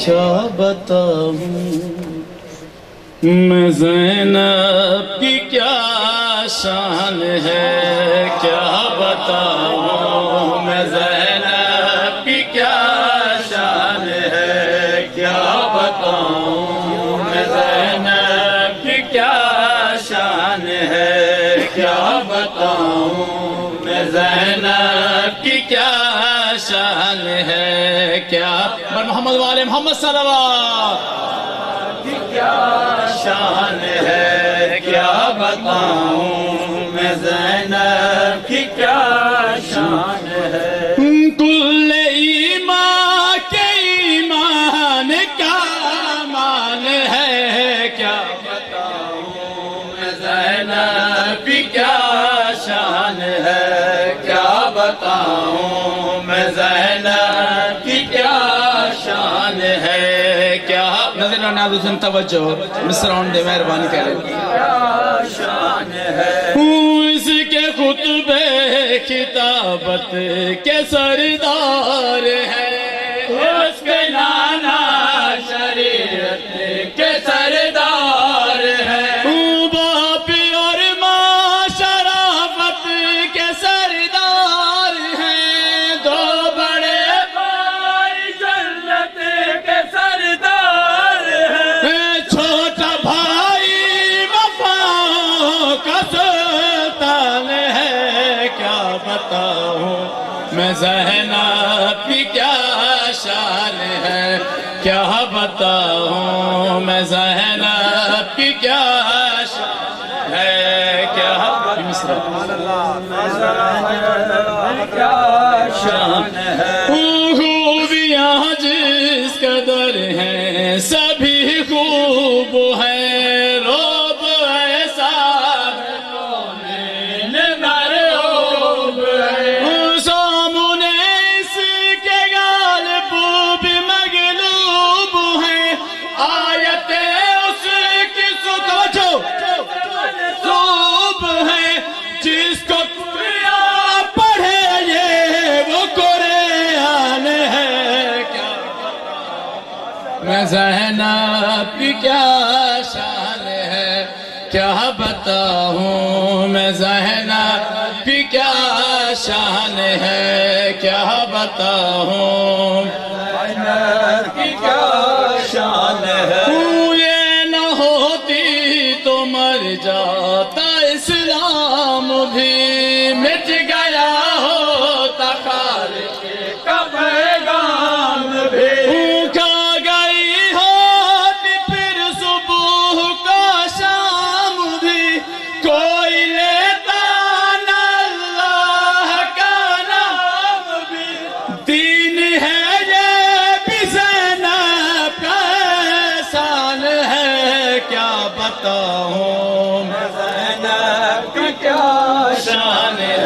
کیا بتاؤں میں زینب کی کیا شان ہے کیا بتاؤں میں زینب کی کیا شان ہے کیا بتاؤں میں زینب کی کیا شان ہے کیا بتاؤں میں زینب کی کیا شان ہے کیا محمد والے محمد صلی اللہ کی کیا شان ہے کیا بتاؤں میں زینب کی کیا شان ہے کل ایمان کے ایمان کا مان ہے کیا بتاؤں میں زینب کی کیا شان ہے کیا بتاؤں میں زینب کی کیا شان ہے کیا نظر ناز حسین توجہ مصرعون دے مہربانی کرے کیا شان ہے اس کے خطبے خطابت کے سردار ہے اس کے نانا شریعت کے سردار ہے باپ اور ماں شرافت کے سردار ہیں دو بڑے بھائی جنت کے سردار ہیں چھوٹا بھائی وفا کا سلطان ہے کیا بتاؤں میں زینب کی کیا شان ہے کیا بتاؤں میں زینب کی کیا شان ہے کیا کیا شان ہے خوبیاں جس قدر ہیں سبھی خوب ہیں روب ایسا مرعوب ہے سامنے اس کے غالب بھی مغلوب ہیں آیتیں اس کی توجہ خوب ہے جس کو پڑھے یہ وہ قرآن ہے کیا میں زینب کی کیا شان ہے کیا بتاؤں میں زینب کی کیا شان ہے کیا بتاؤں زینب کی کیا شان ہے یہ نہ ہوتی تو مر جاتا اسلام بھی مٹ گیا ہوتا خالق کا پیغام بھی کھا گئی ہوتی پھر صبح کا شام بھی کوئی لیتا نہ اللہ کا نام بھی دین ہے یہ بھی زینب کا احسان ہے کیا بتاؤں میں زینب کی کیا شان ہے